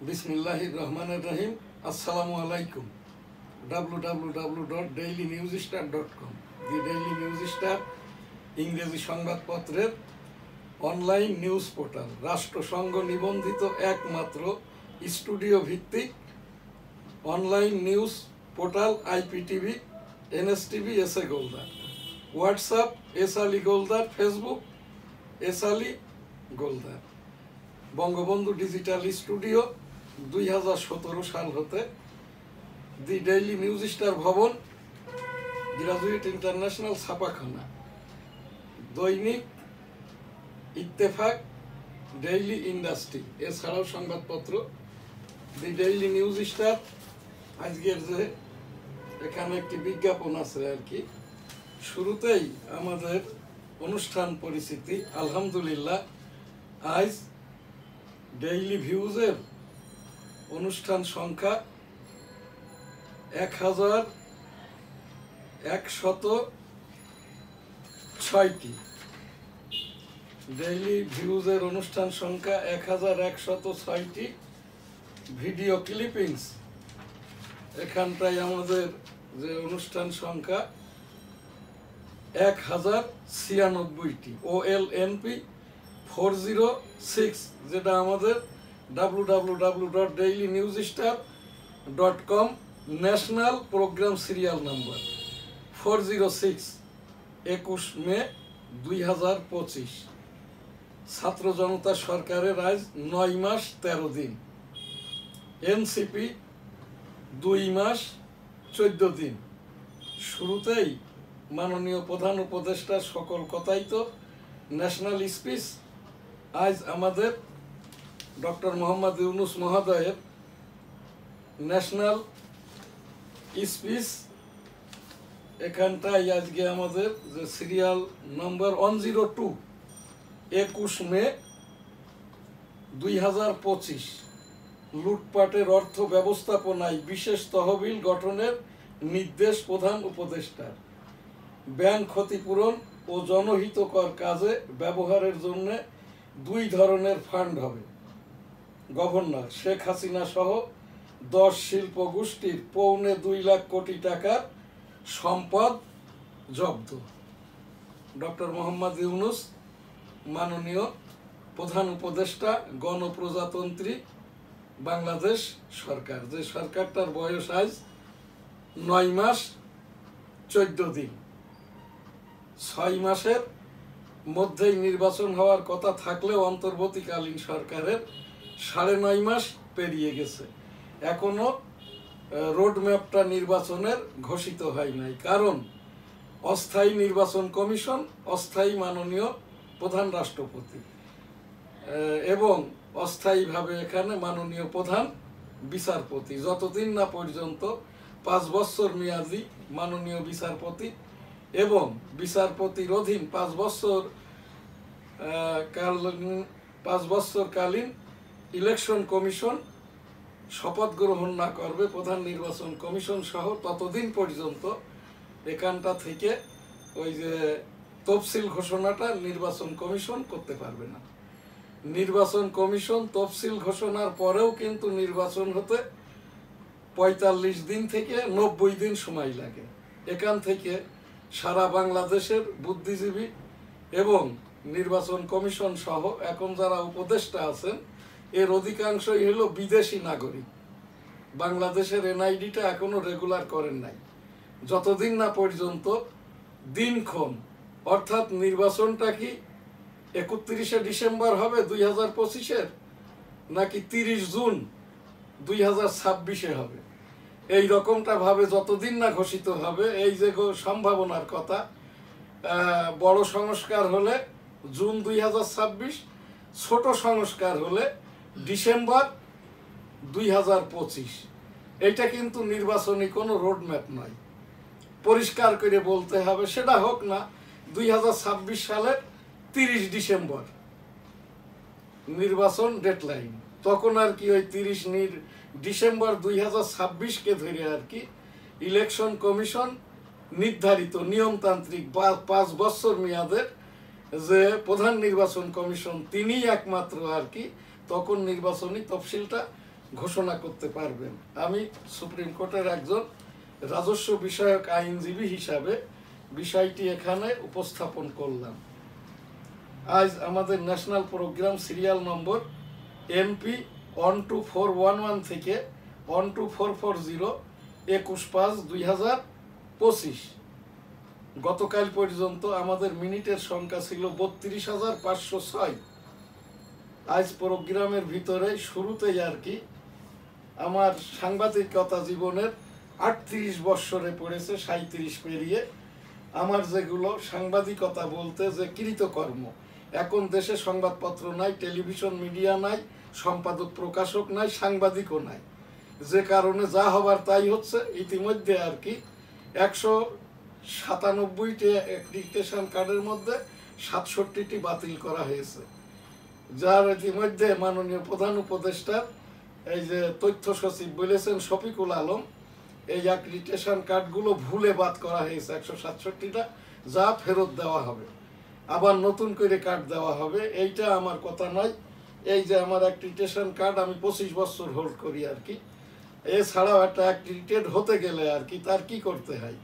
বিসমিল্লাহির রহমানির রহিম। আসসালামু আলাইকুম। www.dailynewsstar.com দি ডেইলি নিউজ স্টার ইংরেজি সংবাদপত্রের অনলাইন নিউজ পোর্টাল, রাষ্ট্রসংঘ নিবন্ধিত একমাত্র স্টুডিও ভিত্তিক online news portal IPTV, NSTV, SA Goldar, WhatsApp S Ali Goldar, Facebook S Ali Goldar. Bangabandhu digital studio 2017 সাল হতে দি ডেইলি নিউজ স্টার ভবন, গ্রাজুয়েট ইন্টারন্যাশনাল ছাপাখানা, দৈনিক ইত্তেফাক, ডেইলি ইন্ডাস্ট্রি, এছাড়াও সংবাদপত্র দি ডেইলি নিউজ স্টার। আজকের যে এখানে একটি বিজ্ঞাপন আছে আর কি, শুরুতেই আমাদের অনুষ্ঠান পরিচিতি। আলহামদুলিল্লাহ, আজ ডেইলি ভিউজের অনুষ্ঠান সংখ্যা 1106টি। ডেইলি ভিউজের অনুষ্ঠান সংখ্যা 1106টি। ভিডিও ক্লিপিংস এখানটায় আমাদের যে অনুষ্ঠান সংখ্যা 1096টি। OLNP 406, যেটা আমাদের www.dailynewsstar.com national program serial number 406, 21 May 2025। ছাত্র জনতা সরকারের আজ 9 মাস 13 দিন। NCP 2 মাস 14 দিন। শুরুতেই মাননীয় প্রধান উপদেষ্টার সকল কথাই তো ন্যাশনাল স্পিচ। আজ আমাদের ডক্টর মোহাম্মদ ইউনূস মহোদয়ের ন্যাশনাল স্পিচ এখানটায় আজকে আমাদের যে সিরিয়াল নম্বর 102, 21 মে 2025। লুটপাটের অর্থ ব্যবস্থাপনায় বিশেষ তহবিল গঠনের নির্দেশ প্রধান উপদেষ্টার। ব্যাংক ক্ষতিপূরণ ও জনহিতকর কাজে ব্যবহারের জন্য 2 ধরনের ফান্ড হবে। গভর্নর শেখ হাসিনা সহ 10 শিল্প গোষ্ঠীর 2.25 লাখ কোটি টাকার সম্পদ জব্দ। ডক্টর মোহাম্মদ ইউনূস মাননীয় প্রধান উপদেষ্টা, গণপ্রজাতন্ত্রী বাংলাদেশ সরকার, যে সরকারটার বয়স আজ 9 মাস 14 দিন। 6 মাসের মধ্যেই নির্বাচন হওয়ার কথা থাকলেও অন্তর্বর্তীকালীন সরকারের 9.5 মাস পেরিয়ে গেছে, এখনো রোডম্যাপটা নির্বাচনের ঘোষিত হয় নাই। কারণ অস্থায়ী নির্বাচন কমিশন, অস্থায়ী মাননীয় প্রধান রাষ্ট্রপতি এবং অস্থায়ীভাবে এখানে মাননীয় প্রধান বিচারপতি, যতদিন না পর্যন্ত 5 বছর মেয়াদী মাননীয় বিচারপতি এবং বিচারপতির অধীন 5 বছরকালীন ইলেকশন কমিশন শপথ গ্রহণ না করবে, প্রধান নির্বাচন কমিশন সহ, ততদিন পর্যন্ত এখানটা থেকে ওই যে তফসিল ঘোষণাটা নির্বাচন কমিশন করতে পারবে না। নির্বাচন কমিশন তফসিল ঘোষণার পরেও কিন্তু নির্বাচন হতে 45 দিন থেকে 90 দিন সময় লাগে। এখান থেকে সারা বাংলাদেশের বুদ্ধিজীবী এবং নির্বাচন কমিশন সহ এখন যারা উপদেষ্টা আছেন, এর অধিকাংশই হলো বিদেশি নাগরিক। বাংলাদেশের NID-টা এখনো রেগুলার করেন নাই। যতদিন না পর্যন্ত দিনক্ষণ, অর্থাৎ নির্বাচনটা কি 31শে ডিসেম্বর হবে 2025-এর, নাকি 30 জুন 2026-এ হবে, এই রকমটা ভাবে যতদিন না ঘোষিত হবে, এই যে সম্ভাবনার কথা, বড় সংস্কার হলে জুন 2026, ছোট সংস্কার হলে ডিসেম্বর 2025। এইটা কিন্তু নির্বাচনী কোনো রোডম্যাপ নয়, পরিষ্কার করে বলতে হবে। সেটা হোক না 2026 সালের 30 ডিসেম্বর নির্বাচন ডেডলাইন, তখন আর কি ওই 30 ডিসেম্বর 2026-কে ধরে আর কি ইলেকশন কমিশন নির্ধারিত নিয়মতান্ত্রিক 5 বছর মেয়াদের যে প্রধান নির্বাচন কমিশন, তিনিই একমাত্র আর কি তখন নির্বাচনী তফসিলটা ঘোষণা করতে পারবেন। আমি সুপ্রিম কোর্টের একজন রাজস্ব বিষয়ক আইনজীবী হিসাবে বিষয়টি এখানে উপস্থাপন করলাম। আজ আমাদের national program serial number MP 12411 থেকে 12440 21/5/2025। গতকাল পর্যন্ত আমাদের মিনিটের সংখ্যা ছিল 32,506। আজ প্রোগ্রামের ভিতরে শুরুতেই আর কি আমার সাংবাদিকতা জীবনের 38 বৎসরে পড়েছে 37 পেরিয়ে। আমার যেগুলো সাংবাদিকতা বলতে যে কৃতকর্ম, এখন দেশে সংবাদপত্র নাই, টেলিভিশন মিডিয়া নাই, সম্পাদক প্রকাশক নাই, সাংবাদিকও নাই, যে কারণে যা হবার তাই হচ্ছে। ইতিমধ্যে আর কি 197টি অ্যাক্রিডিটেশন কার্ডের মধ্যে 67টি বাতিল করা হয়েছে, যার ইতিমধ্যে মাননীয় প্রধান উপদেষ্টার এই যে তথ্য সচিব বলেছেন শফিকুল আলম, এই অ্যাক্রিডিটেশন কার্ডগুলো ভুলে বাদ করা হয়েছে 167টা, যা ফেরত দেওয়া হবে, আবার নতুন করে কার্ড দেওয়া হবে। এইটা আমার কথা নয়। এই যে আমার অ্যাক্রিডিটেশন কার্ড আমি 25 বছর হোল্ড করি আর কি। এছাড়াও একটা অ্যাক্রিডিটেড হতে গেলে আর কি তার কি করতে হয়,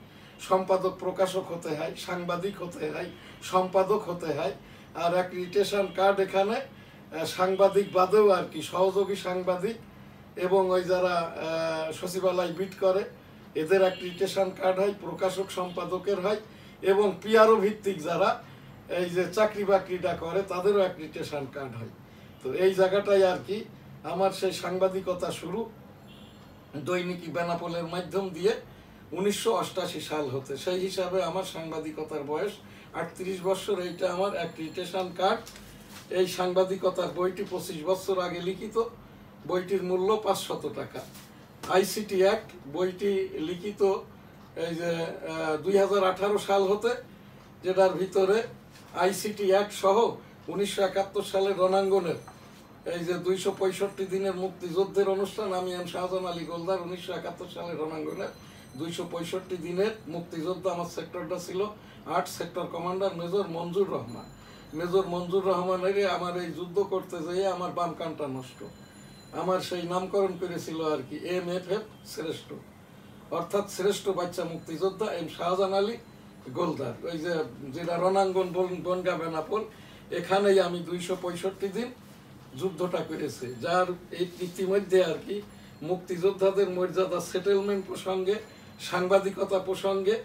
সম্পাদক প্রকাশক হতে হয়, সাংবাদিক হতে হয়, সম্পাদক হতে হয়। আর অ্যাক্রিডিটেশন কার্ড এখানে সাংবাদিক বাদেও আর কি সহযোগী সাংবাদিক এবং ওই যারা সচিবালয় বিট করে এদের অ্যাক্রিডিটেশন কার্ড হয়, প্রকাশক সম্পাদকের হয়, এবং পিআরও ভিত্তিক যারা এই যে চাকরি বাকরিটা করে তাদেরও অ্যাক্রিডিটেশন কার্ড হয়। তো এই জায়গাটাই আর কি আমার সেই সাংবাদিকতা শুরু দৈনিকী বেনাপোলের মাধ্যম দিয়ে 1988 সাল হতে। সেই হিসাবে আমার সাংবাদিকতার বয়স 38 বছর। এইটা আমার অ্যাক্রিডিটেশন কার্ড। এই সাংবাদিকতার বইটি 25 বছর আগে লিখিত, বইটির মূল্য 500 টাকা। আইসিটি অ্যাক্ট বইটি লিখিত এই যে 2018 সাল হতে, যেটার ভিতরে আইসিটি অ্যাক্ট সহ 1971 সালের রণাঙ্গনের এই যে 265 দিনের মুক্তিযুদ্ধের অনুষ্ঠান, আমি এম শাহজাহান আলী গোলদার 1971 সালের রণাঙ্গনের 265 দিনের মুক্তিযুদ্ধ। আমার সেক্টরটা ছিল 8, সেক্টর কমান্ডার মেজর মঞ্জুর রহমান। মেজর মঞ্জুর রহমানের আমার এই যুদ্ধ করতে যেয়ে আমার বাম কানটা নষ্ট, আমার সেই নামকরণ করেছিল আর কি MFF শ্রেষ্ঠ, অর্থাৎ শ্রেষ্ঠ বাচ্চা মুক্তিযোদ্ধা এম শাহজাহান আলী গোলদার। ওই যে যেটা রণাঙ্গন বনগা বেনাপোল, এখানেই আমি 265 দিন যুদ্ধটা করেছে, যার এই ইতিমধ্যে আর কি মুক্তিযোদ্ধাদের মর্যাদা সেটেলমেন্ট প্রসঙ্গে, সাংবাদিকতা প্রসঙ্গে,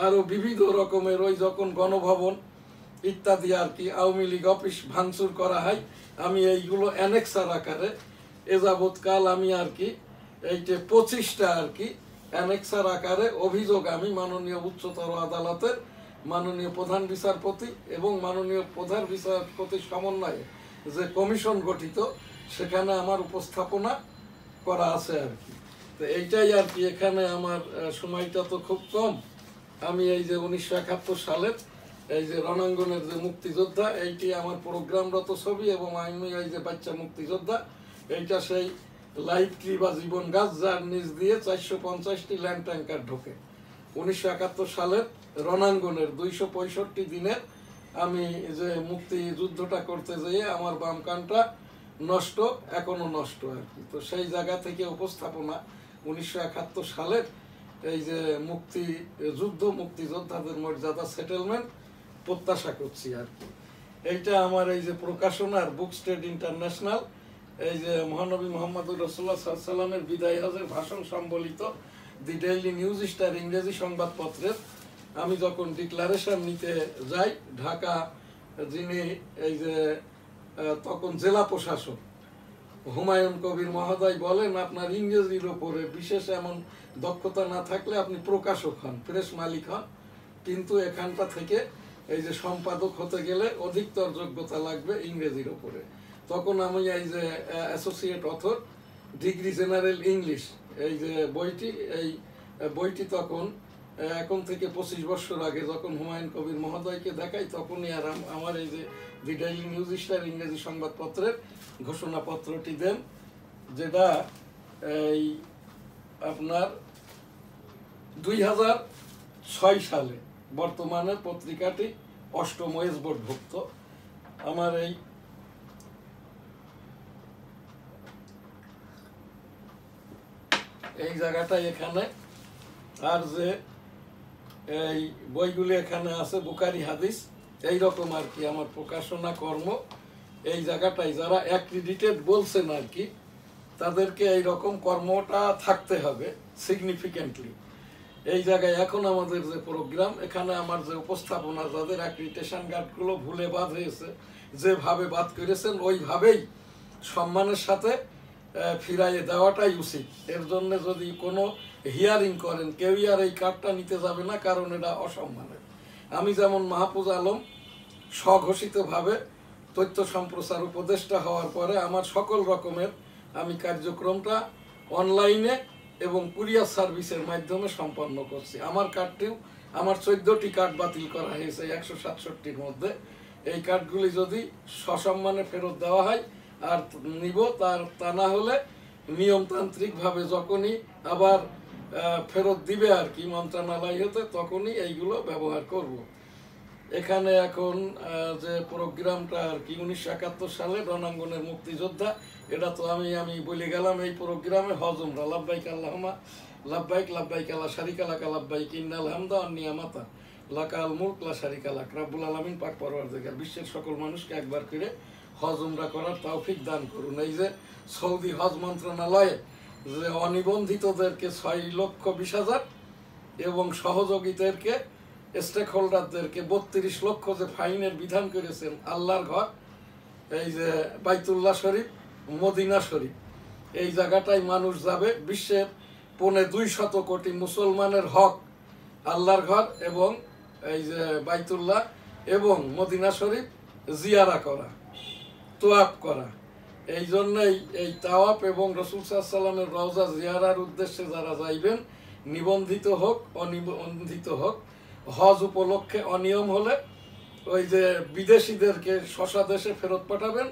আরও বিবিধ রকমের ওই যখন গণভবন ইত্যাদি আর কি আওয়ামী লীগ অফিস ভাঙচুর করা হয়, আমি এইগুলো অ্যানেক্সার আকারে এযাবৎকাল আমি আর কি এইটা 25টা আর কি অ্যানেক্সার আকারে অভিযোগ আমি মাননীয় উচ্চতর আদালতের মাননীয় প্রধান বিচারপতি এবং মাননীয় প্রধান বিচারপতির সমন্বয়ে যে কমিশন গঠিত সেখানে আমার উপস্থাপনা করা আছে আর কি। তো এইটাই আর কি। এখানে আমার সময়টা তো খুব কম। আমি এই যে 1971 সালের এই যে রণাঙ্গনের যে মুক্তিযোদ্ধা, এইটি আমার প্রোগ্রামরত ছবি, এবং আমি এই যে বাচ্চা মুক্তিযোদ্ধা, এইটা সেই লাইফ ট্রি বা জীবন গাছ, যার নিচ দিয়ে 450টি ল্যান্ড ট্যাঙ্কার ঢোকে। 1971 সালের রণাঙ্গনের 265 দিনের আমি যে মুক্তিযুদ্ধটা করতে যেয়ে আমার বাম কানটা নষ্ট, এখনো নষ্ট আর কি। তো সেই জায়গা থেকে উপস্থাপনা 1971 সালের এই যে মুক্তিযোদ্ধাদের মর্যাদা সেটেলমেন্ট প্রত্যাশা করছি আর কি। এইটা আমার এই যে প্রকাশনার বুকস ট্রেড ইন্টারন্যাশনাল, এই যে মহানবী মোহাম্মদুর রাসূলুল্লাহ সাল্লাল্লাহু আলাইহি ওয়াসাল্লামের বিদায় হজের ভাষণ সম্বলিত দি ডেইলি নিউজ স্টার ইংরেজি সংবাদপত্রের আমি যখন ডিক্লারেশন নিতে যাই ঢাকা, যিনি এই যে তখন জেলা প্রশাসক হুমায়ুন কবির মহোদয় বলেন, আপনার ইংরেজির ওপরে বিশেষ এমন দক্ষতা না থাকলে আপনি প্রকাশক হন, প্রেস মালিক হন, কিন্তু এখানটা থেকে এই যে সম্পাদক হতে গেলে অধিকতর যোগ্যতা লাগবে ইংরেজির ওপরে। তখন আমি এই যে associate author degree general English এই যে বইটি তখন এখন থেকে 25 বছর আগে যখন হুমায়ুন কবির মহোদয়কে দেখাই, তখনই আর আমার এই যে দি ডেইলি নিউজ স্টার ইংরেজি সংবাদপত্রের ঘোষণাপত্রটি দেন, যেটা এই আপনার 2006 সালে বর্তমানে পত্রিকাটি 8ম ওয়েস বোর্ডভুক্ত। আমার এই এই জায়গাটা এখানে, আর যে এই বইগুলি এখানে আছে বুখারী হাদিস, এইরকম আর কি আমার প্রকাশনা কর্ম। এই জায়গাটায় যারা অ্যাক্রিডিটেড বলছেন আর কি, তাদেরকে এইরকম কর্মটা থাকতে হবে সিগনিফিকেন্টলি। এই জায়গায় এখন আমাদের যে প্রোগ্রাম, এখানে আমার যে উপস্থাপনা, যাদের অ্যাক্রিডিটেশন কার্ডগুলো ভুলে বাদ হয়েছে, যেভাবে বাদ করেছেন ওইভাবেই সম্মানের সাথে ফিরাইয়ে দেওয়াটাই উচিত। এর জন্য যদি কোনো হিয়ারিং করেন, কেউই আর এই কার্ডটা নিতে যাবে না, কারণ এটা অসম্মানের। আমি যেমন মাহফুজ আলম স্বঘোষিতভাবে তথ্য সম্প্রচার উপদেষ্টা হওয়ার পরে আমার সকল রকমের আমি কার্যক্রমটা অনলাইনে এবং কুরিয়ার সার্ভিসের মাধ্যমে সম্পন্ন করছি। আমার কার্ডটিও, আমার 14টি কার্ড বাতিল করা হয়েছে 167-র মধ্যে। এই কার্ডগুলি যদি সসম্মানে ফেরত দেওয়া হয় আর নিব, তা না হলে নিয়মতান্ত্রিকভাবে যখনই আবার ফেরত দিবে আর কি মন্ত্রণালয় হতে, তখনই এইগুলো ব্যবহার করব। এখানে এখন যে প্রোগ্রামটা আর কি 1971 সালে রণাঙ্গনের মুক্তিযোদ্ধা, এটা তো আমি বলে গেলাম। এই প্রোগ্রামে হজ উমরা লাব্বাইক আল্লাহুম্মা লাব্বাইক লাব্বাইক লা শারিকা লাকা লাব্বাইক ইন্নাল হামদা ওয়ান নিয়ামাতা লাকাল মুলক লা শারিকা লাক। রব্বুল আলামিন পাক পরওয়ারদিগার বিশ্বের সকল মানুষকে একবার করে হজ উমরা করার তৌফিক দান করুন। এই যে সৌদি হজ মন্ত্রণালয়ে যে অনিবন্ধিতদেরকে 6,20,000 এবং সহযোগীদেরকে স্টেক হোল্ডারদেরকে 32 লক্ষ যে ফাইনের বিধান করেছেন, আল্লাহর ঘর, এই যে বাইতুল্লাহ শরীফ, মদিনা শরীফ, এই জায়গাটায় মানুষ যাবে। বিশ্বের 250 কোটি মুসলমানের হক আল্লাহর ঘর এবং এই যে বাইতুল্লাহ এবং মদিনা শরীফ জিয়ারা করা, তোয়াফ করা। এই জন্যই এই তাওয়াফ এবং রাসূল সাল্লাল্লাহু আলাইহি ওয়াসাল্লামের রওজা জিয়ারার উদ্দেশ্যে যারা যাইবেন, নিবন্ধিত হোক অনিবন্ধিত হোক, হজ উপলক্ষে অনিয়ম হলে ওই যে বিদেশিদেরকে স্বদেশে ফেরত পাঠাবেন,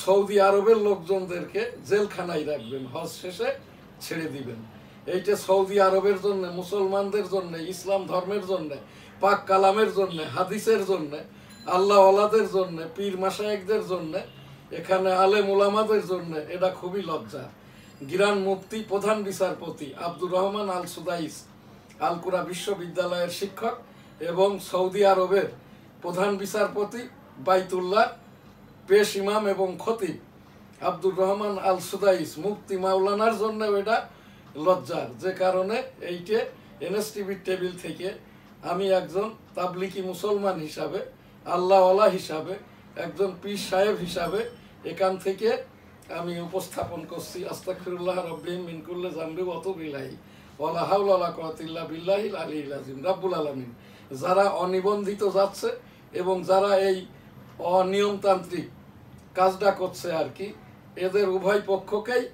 সৌদি আরবের লোকজনদেরকে জেলখানায় রাখবেন, হজ শেষে ছেড়ে দিবেন। এইটা সৌদি আরবের জন্য, মুসলমানদের জন্য, ইসলাম ধর্মের জন্য, পাক কালামের জন্য, হাদিসের জন্য, আল্লাহ ওয়ালাদের জন্য, পীর মাশায়েখদের জন্য, এখানে আলেম উলামাদের জন্য এটা খুবই লজ্জা। গিরান মুফতি, প্রধান বিচারপতি আব্দুর রহমান আল সুদাইস, আল কুরা বিশ্ববিদ্যালয়ের শিক্ষক এবং সৌদি আরবের প্রধান বিচারপতি, বাইতুল্লাহ পেশ ইমাম এবং খতিব আব্দুর রহমান আল সুদাইস, মুফতি মাওলানার জন্য এটা লজ্জার। যে কারণে এইটে এনএসটিভির টেবিল থেকে আমি একজন তাবলিকি মুসলমান হিসাবে, আল্লাহওয়ালা হিসাবে, একজন পীর সাহেব হিসাবে এখান থেকে আমি উপস্থাপন করছি। আস্তাগফিরুল্লাহ রাব্বি মিন কুল্লি যামবি ওয়া আতুবু ইলাইহি ওয়ালা হাওলা ওয়ালা কুওয়াতা ইল্লা বিল্লাহিল আলিয়্যিল আযীম। রব্বুল আলামিন যারা অনিবন্ধিত যাচ্ছে এবং যারা এই অনিয়মতান্ত্রিক কাজটা করছে আর কি, এদের উভয় পক্ষকেই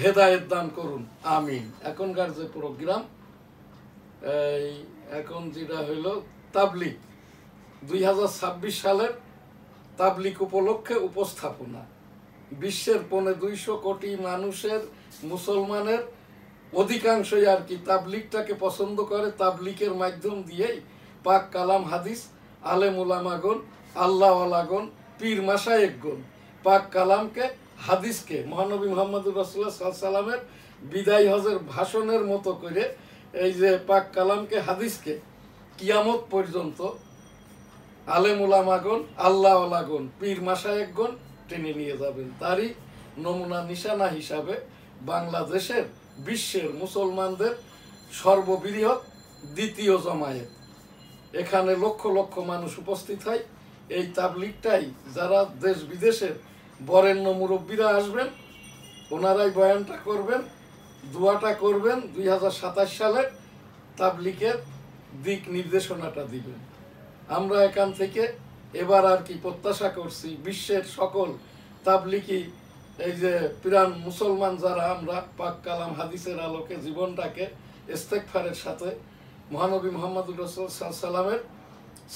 হেদায়েত দান করুন, আমিন। এখনকার যে প্রোগ্রাম, এই এখন যেটা হইল তাবলিগ 2026 সালের তাবলিগ উপলক্ষে উপস্থাপনা। বিশ্বের 250 কোটি মানুষের, মুসলমানের অধিকাংশই আর কি তাবলিগটাকে পছন্দ করে। তাবলিগের মাধ্যম দিয়েই পাক কালাম হাদিস, আলেম উলামাগণ, আল্লাহওয়ালাগণ, পীর মাশায়েখগণ পাক কালামকে, হাদিসকে মহানবী মুহাম্মদুর রাসূলুল্লাহ সাল্লাল্লাহু আলাইহি ওয়াসাল্লামের বিদায় হজের ভাষণের মতো করে এই যে পাক কালামকে, হাদিসকে কিয়ামত পর্যন্ত আলেম উলামাগণ, আল্লাহওয়ালাগণ, পীর মাশায়েখগণ টেনে নিয়ে যাবেন। তারই নমুনা নিশানা হিসাবে বাংলাদেশের, বিশ্বের মুসলমানদের সর্ববৃহৎ দ্বিতীয় জমায়েত, এখানে লক্ষ লক্ষ মানুষ উপস্থিত হয়। এই তাবলিগটাই যারা দেশ বিদেশের বরেণ্য মুরব্বীরা আসবেন, ওনারাই বয়ানটা করবেন, দোয়াটা করবেন, 2027 সালে তাবলিগের দিক নির্দেশনাটা দিবেন। আমরা এখান থেকে এবার আর কি প্রত্যাশা করছি বিশ্বের সকল তাবলিগি, এই যে পিরান মুসলমান যারা আমরা পাক কালাম হাদিসের আলোকে জীবনটাকে ইস্তেগফারের সাথে, মহানবী মুহাম্মদুর রাসূলুল্লাহ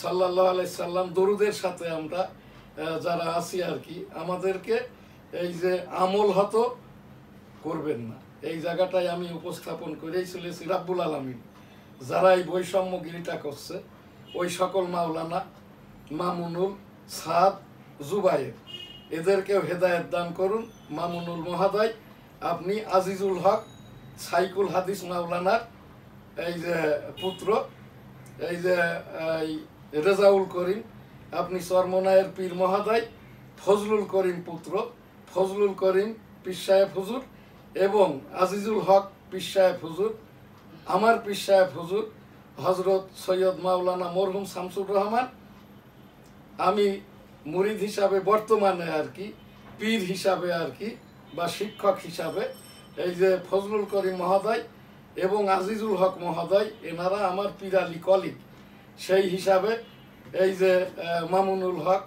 সাল্লাল্লাহু আলাইহি সাল্লাম দরুদের সাথে আমরা যারা আছি আর কি, আমাদেরকে এই যে আমল হতো করবেন না, এই জায়গাটায় আমি উপস্থাপন করেই চলেছি। রব্বুল আলামিন যারা এই বৈষম্যগিরিটা করছে, ওই সকল মাওলানা, মামুনুল, সাদ, জুবায়ের, এদেরকেও হেদায়েত দান করুন। মামুনুল মহোদয়, আপনি আজিজুল হক সাইকুল হাদিস মাওলানার এই যে পুত্র, এই যে রেজাউল করিম, আপনি চরমনায়ের পীর মহোদয়, ফজলুল করিম পুত্র, ফজলুল করিম পীর সাহেব হুজুর এবং আজিজুল হক পীর সাহেব হুজুর, আমার পীর সাহেব হুজুর হজরত সৈয়দ মাওলানা মরহুম শামসুর রহমান, আমি মুরিদ হিসাবে বর্তমানে আর কি, পীর হিসাবে আর কি, বা শিক্ষক হিসাবে এই যে ফজলুল করিম মহোদয় এবং আজিজুল হক মহোদয়, এনারা আমার পীরালি কলিগ। সেই হিসাবে এই যে মামুনুল হক,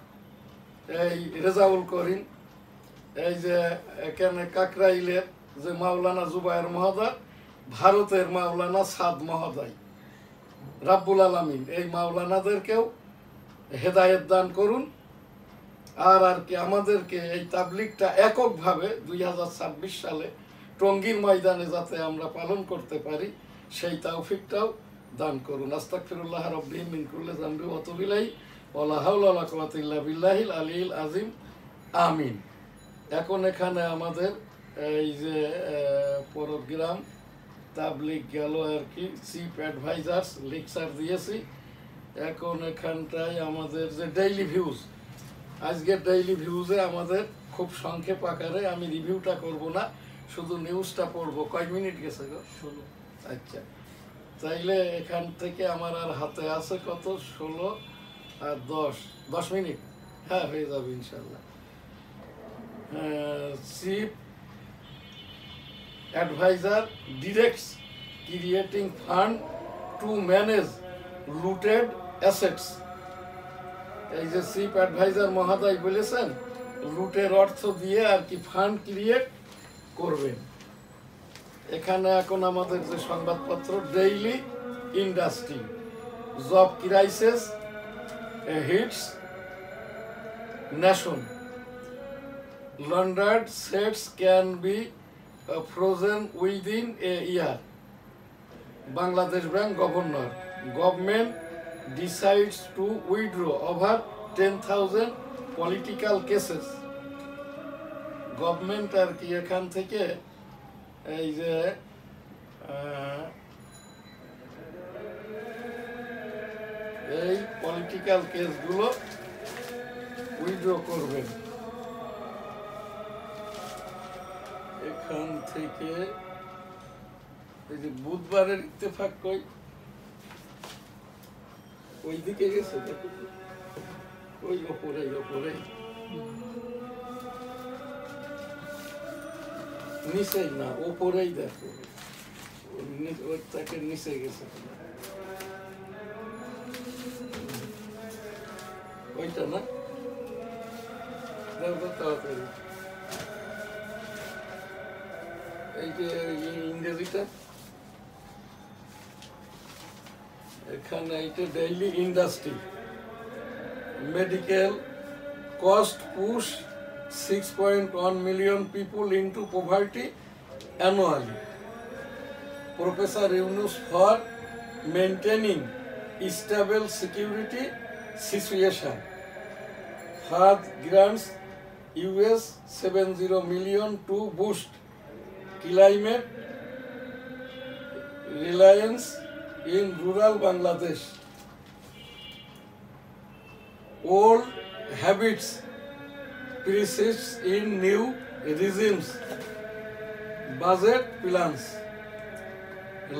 এই রেজাউল করিম, এই যে এখানে কাকরাইলের যে মাওলানা জুবায়ের মহোদয়, ভারতের মাওলানা সাদ মহোদয়, রাব্বুল আলামিন এই মাওলানাদেরকেও হেদায়েত দান করুন। আর আর কি আমাদেরকে এই তাবলিগটা এককভাবে 2026 সালে টঙ্গীর ময়দানে যাতে আমরা পালন করতে পারি, সেই তৌফিকটাও দান করুন। আস্তাগফিরুল্লাহ রাব্বি মিন কুল্লি যামবি ওয়া আতুবু ইলাইহি ওয়া লা হাওলা ওয়া লা কুওয়াতা ইল্লা বিল্লাহিল আলিয়্যিল আযীম। আমিন। এখন এখানে আমাদের এই যে প্রোগ্রাম তাবলিগ গেল আর কি, চিফ অ্যাডভাইজার্স লেকচার দিয়েছি। এখন এখানটায় আমাদের যে ডেইলি ভিউজ, আজকের ডেইলি ভিউজে আমাদের খুব সংক্ষেপ আকারে, আমি রিভিউটা করব না, শুধু নিউজটা পড়বো। কয় মিনিট গেছে গো? 16। আচ্ছা, তাইলে এখান থেকে আমার আর হাতে আছে কত? 16 আর 10 মিনিট। হ্যাঁ, হয়ে যাবে ইনশাল্লাহ। Chief adviser directs creating fund to manage looted assets. এই যে চিফ অ্যাডভাইজার মহোদয় বলেছেন, লুটের অর্থ দিয়ে আর কি ফান্ড ক্রিয়েট করবেন। এখানে এখন আমাদের যে সংবাদপত্র, daily industry, job crisis hits nation, laundered sets can be frozen within a year. Bangladesh Bank Governor, government decides to withdraw over 10,000 political cases. Government আর কি এখান থেকে এই যে এই পলিটিক্যাল কেসগুলো উইথড্র করবেন। এখান থেকে এই যে বুধবারের ইত্তেফাক কই, ওই দিকে গেছে, দেখো ওই ওপরে নিচেই না, ওপরেই দেখো, ওই তাকে নিচে গেছে, ওইটা না, দেখো তাড়াতাড়ি। এই যে ইংরেজিটা এখানে, এইটা daily industry, medical cost push 6.1 million people into poverty annually. Professor Yunus for maintaining stable security situation. FAD grants US 70 million to boost climate reliance in rural Bangladesh. Old habits persist in new regimes. Budget plans.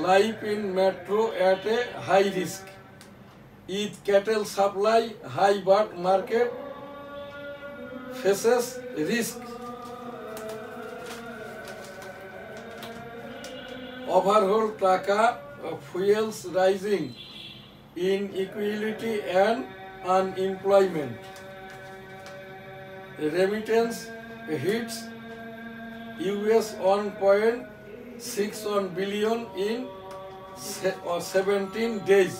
Life in metro at a high risk. Eat cattle supply high, but market faces risk. Overhaul Taka fuels rising inequality and unemployment. Remittance hits US 1.61 billion in 17 days.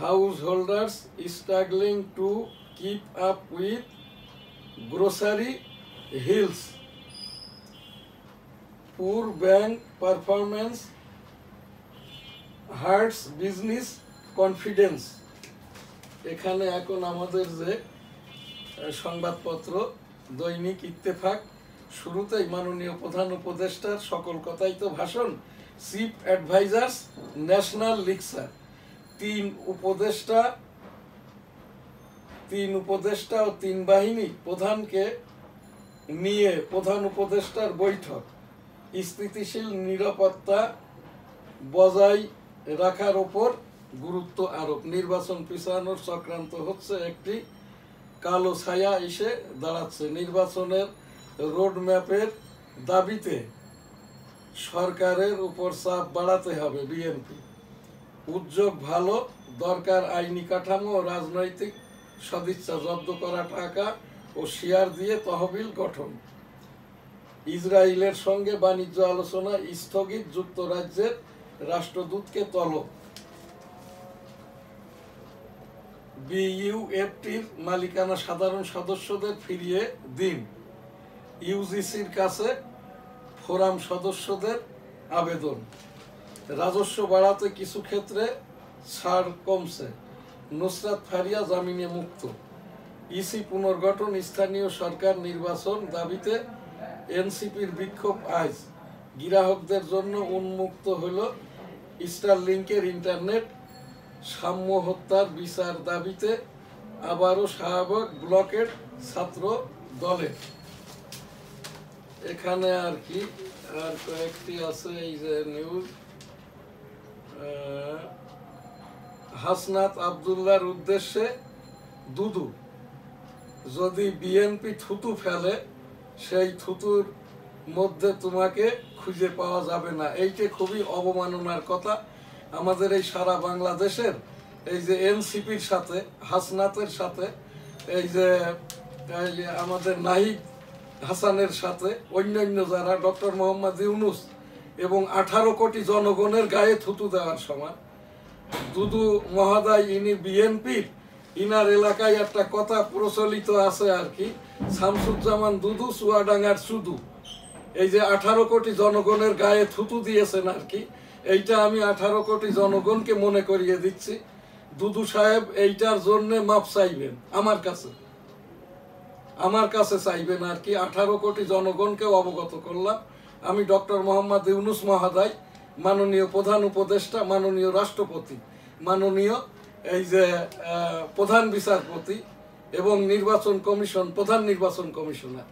Householders struggling to keep up with grocery bills. Poor bank performance hurts business confidence. এখানে এখন আমাদের যে সংবাদপত্র দৈনিক ইত্তেফাক, শুরুতেই মাননীয় প্রধান উপদেষ্টার সকল কথাই তো ভাষণ। চিফ অ্যাডভাইজার্স ন্যাশনাল লিকসার, তিন উপদেষ্টা ও তিন বাহিনী প্রধানকে নিয়ে প্রধান উপদেষ্টার বৈঠক। স্থিতিশীল নিরাপত্তা বজায় রাখার ওপর গুরুত্ব আরোপ। নির্বাচন পিছানোর চক্রান্ত হচ্ছে একটি কালো ছায়া এসে দাঁড়াচ্ছে। নির্বাচনের রোডম্যাপের দাবিতে সরকারের উপর চাপ বাড়াতে হবে বিএনপি। উদ্যোগ ভালো, দরকার আইনি কাঠামো ও রাজনৈতিক সদিচ্ছা। জব্দ করা টাকা ও শেয়ার দিয়ে তহবিল গঠন। ইসরায়েলের সঙ্গে বাণিজ্য আলোচনা স্থগিত, যুক্তরাজ্যের রাষ্ট্রদূতকে তলব। বিইউএফটির মালিকানা সাধারণ সদস্যদের ফিরিয়ে দিন। ইউজিসির কাছে ফোরাম সদস্যদের আবেদন। রাজস্ব বাড়াতে কিছু ক্ষেত্রে ছাড় কমছে। নুসরাত ফারিয়া জামিনে মুক্ত। ইসি পুনর্গঠন, স্থানীয় সরকার নির্বাচন দাবিতে এনসিপির বিক্ষোভ আজ। গ্রাহকদের জন্য উন্মুক্ত হল স্টারলিংকের ইন্টারনেট। সাম্য হত্যার বিচার দাবিতে আবারও শাহবাগ ব্লকের ছাত্র দলের। এখানে আর কি আর কয়েকটি আছে এই যে নিউজ। হাসনাত আব্দুল্লাহর উদ্দেশ্যে দুদু, যদি বিএনপি থুতু ফেলে সেই থুতুর মধ্যে তোমাকে খুঁজে পাওয়া যাবে না। এইটা খুবই অবমাননার কথা আমাদের এই সারা বাংলাদেশের। এই যে এনসিপির সাথে, হাসনাতের সাথে, এই যে আমাদের নাহিদ হাসানের সাথে অন্যান্য যারা, ডক্টর মোহাম্মদ ইউনুস এবং 18 কোটি জনগণের গায়ে থুতু দেওয়ার সমান। দুদু মহোদয় ইনি বিএনপির, ইনার এলাকায় একটা কথা প্রচলিত আছে আর কি, শামসুজ্জামান দুদু চুয়াডাঙ্গার সুদু। এই যে 18 কোটি জনগণের গায়ে থুতু দিয়েছেন আর কি, এইটা আমি 18 কোটি জনগণকে মনে করিয়ে দিচ্ছি। দুদু সাহেব এইটার জন্য মাপ চাইবেন আমার কাছে চাইবেন আর কি। 18 কোটি জনগণকে অবগত করলাম আমি। ডক্টর মোহাম্মদ ইউনুস মহোদয়, মাননীয় প্রধান উপদেষ্টা, মাননীয় রাষ্ট্রপতি, মাননীয় এই যে প্রধান বিচারপতি এবং নির্বাচন কমিশন, প্রধান নির্বাচন কমিশনার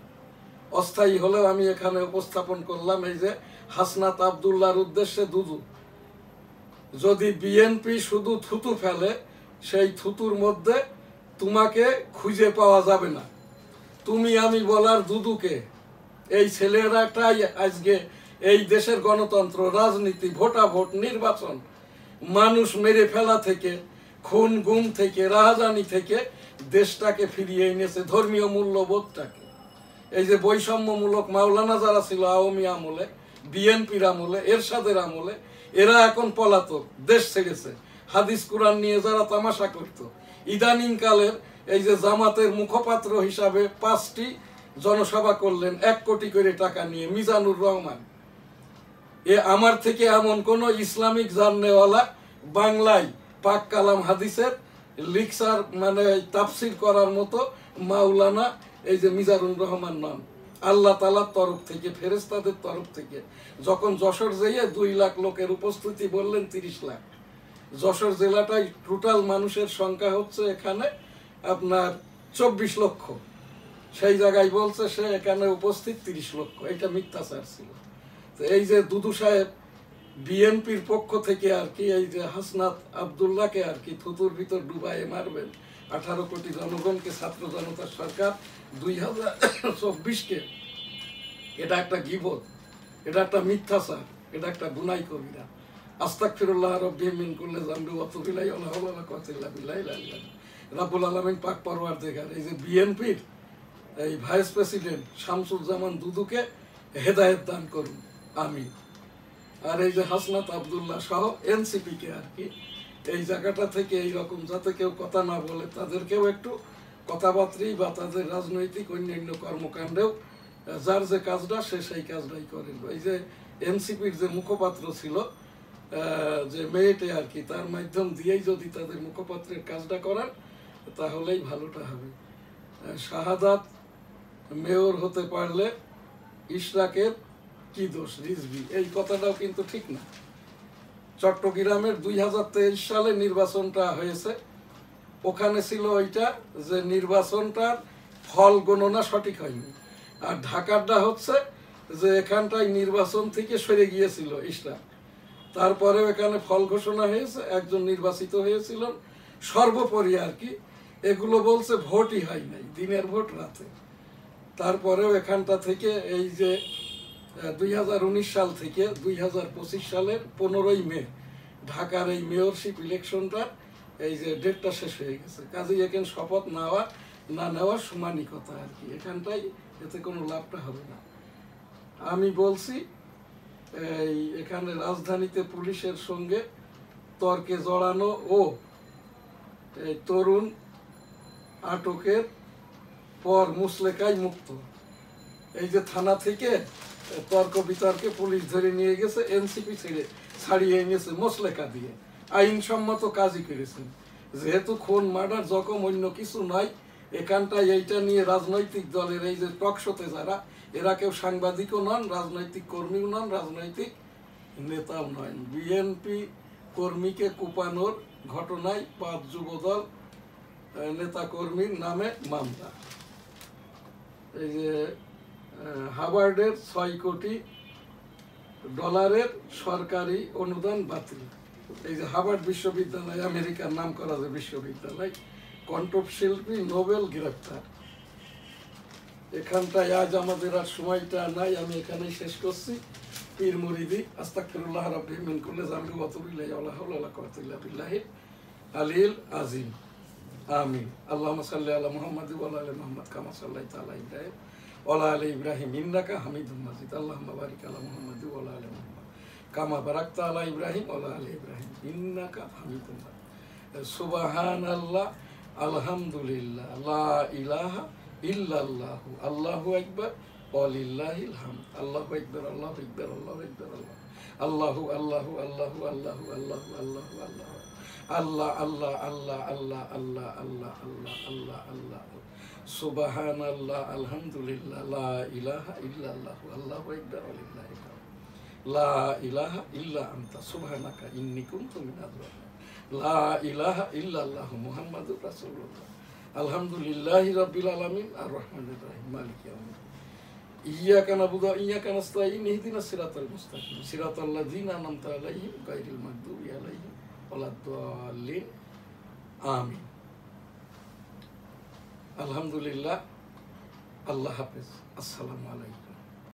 অস্থায়ী হলেও আমি এখানে উপস্থাপন করলাম। এই যে হাসনাত আব্দুল্লাহর উদ্দেশ্যে দুদু, যদি বিএনপি শুধু থুতু ফেলে সেই থুতুর মধ্যে তোমাকে খুঁজে পাওয়া যাবে না। তুমি আমি বলার দুদুকে, এই ছেলেরাটাই আজকে এই দেশের গণতন্ত্র, রাজনীতি, ভোটাভোট, নির্বাচন, মানুষ মেরে ফেলা থেকে, খুন গুম থেকে, রাহাজানি থেকে দেশটাকে ফিরিয়ে এনেছে, ধর্মীয় মূল্যবোধটাকে। এই যে বৈষম্যমূলক মাওলানা যারা ছিল আওয়ামী আমলে, বিএনপির আমলে, এরশাদের আমলে, এরা এখন পলাতক, দেশ ছেড়েছে। হাদিস কুরআন নিয়ে যারা তামাশা করত, ইদানিং কালের এই যে জামাতের মুখপাত্র হিসাবে 5টি জনসভা করলেন 1 কোটি করে টাকা নিয়ে, মিজানুর রহমান। আমার থেকে এমন কোন ইসলামিক জাননেওয়ালা বাংলায় পাক কালাম হাদিসের লিকসার মানে তাফসির করার মতো মাওলানা এই যে মিজানুর রহমান নন। আল্লাহ তাআলার তরফ থেকে, ফেরেশতাদের তরফ থেকে যখন যশোর যেয়ে 2 লাখ লোকের উপস্থিতি বললেন 30 লাখ। যশোর জেলাটাই টোটাল মানুষের সংখ্যা হচ্ছে এখানে আপনার 24 লক্ষ, সেই জায়গায় বলছে সে এখানে উপস্থিত 30 লক্ষ। এটা মিথ্যাচার ছিল। তো এই যে দুদু সাহেব বিএনপির পক্ষ থেকে আর কি এই যে হাসনাত আব্দুল্লাহকে আর কি থুতুর ভিতর ডুবাইয়ে মারবেন। 18 কোটি জনগণকে, ছাত্র জনতার সরকার 2024-কে, এটা একটা গীবত, এটা একটা মিথ্যাচার, এটা একটা গুনাই কবিরা। আস্তাগফিরুল্লাহ রাব্বি মিন কুল্লি যামবি ওয়া তুবু ইলাইহি ওয়া লা হাওলা ওয়া লা কুওয়াতা ইল্লা বিল্লাহিল আলিয়্যিল আযীম। রাব্বুল আলামিন পাক পরওয়ারদিগার এই যে বিএনপির এই ভাইস প্রেসিডেন্ট শামসুজ্জামান দুদুকে হেদায়েত দান করুন, আমিন। আর এই যে হাসনাত আব্দুল্লাহ সহ এনসিপি কে আর কি এই জায়গাটা থেকে এইরকম যাতে কেউ কথা না বলে, তাদেরকেও একটু কথাবার্তা বা তাদের রাজনৈতিক অন্যান্য কর্মকাণ্ডেও যার যে কাজটা সে সেই কাজটাই করেন। এই যে এনসিপির যে মুখপাত্র ছিল যে মেয়েটে আর কি, তার মাধ্যম দিয়েই যদি তাদের মুখপাত্রের কাজটা করান তাহলেই ভালোটা হবে। শাহাদাত মেয়র হতে পারলে ইশরাকের কি দোষ, রিজভী, এই কথাটাও কিন্তু ঠিক না। চট্টগ্রামের 2023 সালে নির্বাচনটা হয়েছে, ওখানে ছিল ওইটা যে নির্বাচনটার ফল গণনা সঠিক হয়নি। আর ঢাকারটা হচ্ছে যে এখানটায় নির্বাচন থেকে সরে গিয়েছিল ইশরাক, তারপরেও এখানে ফল ঘোষণা হয়েছে, একজন নির্বাচিত হয়েছিলেন। সর্বোপরি আর কি এগুলো বলছে ভোটই হয় নাই, দিনের ভোট রাতে। তারপরেও এখানটা থেকে এই যে 2019 সাল থেকে 2025 সালের 15ই মে ঢাকার এই মেয়রশিপ ইলেকশনটা এই যে ডেটটা শেষ হয়ে গেছে। কাজেই এখানে শপথ নেওয়া না নেওয়ার সমানই কথা আর কি, এখানটাই এতে কোনো লাভটা হবে না। আমি বলছি এই এখানে রাজধানীতে পুলিশের সঙ্গে তর্কে জড়ানো ও এই তরুণ আটকের পর মুচলেকাই মুক্ত। এই যে থানা থেকে তর্ক বিতর্কে পুলিশ ধরে নিয়ে গেছে, এনসিপি ছাড়িয়ে এনেছে মুচলেকা দিয়ে, আইনসম্মত কাজই করেছেন। যেহেতু খুন মার্ডার জখম অন্য কিছু নয়, এখানটায় এইটা নিয়ে রাজনৈতিক দলের এই যে টকশোতে যারা, এরা কেউ সাংবাদিকও নন, রাজনৈতিক কর্মীও নন, রাজনৈতিক নেতাও নয়। বিএনপি কর্মীকে কুপানোর ঘটনায় 5 যুবদল নেতাকর্মীর নামে মামলা। এই যে হার্ভার্ডের 6 কোটি ডলারের সরকারি অনুদান বাতিল। এই যে হার্ভার্ড বিশ্ববিদ্যালয়, আমেরিকার নাম করা যে বিশ্ববিদ্যালয়, কণ্ঠশিল্পী নোবেল গ্রেপ্তার। এখানটায় আজ আমাদের আর সময়টা নাই, আমি এখানেই শেষ করছি। পীর মুরিদি আস্তাগফিরুল্লাহ রাব্বি মিন কুল্লি যামবি ওয়া তুবু ইলাইহি ওয়া লা হাওলা ওয়া লা কুওয়াতা ইল্লা বিল্লাহি আলিল আযীম। আমিন। আল্লাহুম্মা সাল্লি আলা মুহাম্মাদ ওয়া আলা আলি মুহাম্মাদ কামা সাল্লাইতা আলা ইব্রাহিম ওয়া আলা আলি ইব্রাহিম ইন্নাকা হামিদুম মাজিদ। আল্লাহুম্মা বারিক আলা মুহাম্মাদ ওয়া আলা আলি মুহাম্মাদ কামা বারাকতা আলা ইব্রাহিম ওয়া আলা আলি ইব্রাহিম ইন্নাকা হামিদুম মাজিদ। সুবহানাল্লাহ, আলহামদুলিল্লাহ, লা ইলাহা ইল্লাল্লাহু, আল্লাহু আকবার, ওয়ালিল্লাহিল হামদ। আল্লাহু আকবার, আল্লাহু আকবার, আল্লাহু আকবার, আল্লাহু আল্লাহু আল্লাহু আল্লাহু আল্লাহু আল্লাহু আল্লাহু আল্লাহ আল্লাহ আল্লাহ আল্লাহ আল্লাহ আল্লাহ আল্লাহ আল্লাহ আল্লাহ। সুবহানাল্লাহ, আলহামদুলিল্লাহ, লা ইলাহা ইল্লাল্লাহু, আল্লাহু আকবার, ওয়ালিল্লাহিল হামদ। লা ইলাহা ইল্লা আনতা সুবহানাকা ইন্নী কুনতু মিনাজ জালিমিন। লা ইলাহা ইল্লাল্লাহু মুহাম্মাদুর রাসূলুল্লাহ। আলহামদুলিল্লাহি রাব্বিল আলামিন আর রহমানির রহিম মালিকি ইয়াউমিদ্দিন। ইয়্যাকা না'বুদু ওয়া ইয়্যাকা নাস্তাঈন ইহদিনাস সিরাতাল মুস্তাকিম সিরাতাল লাযিনা আন'আমতা আলাইহিম গায়রিল মাগদুবি আলাইহিম ওয়ালাদ-দাল্লিন। আমিন। আলহামদুলিল্লাহ। আল্লাহ হাফেজ। আসসালামু আলাইকুম।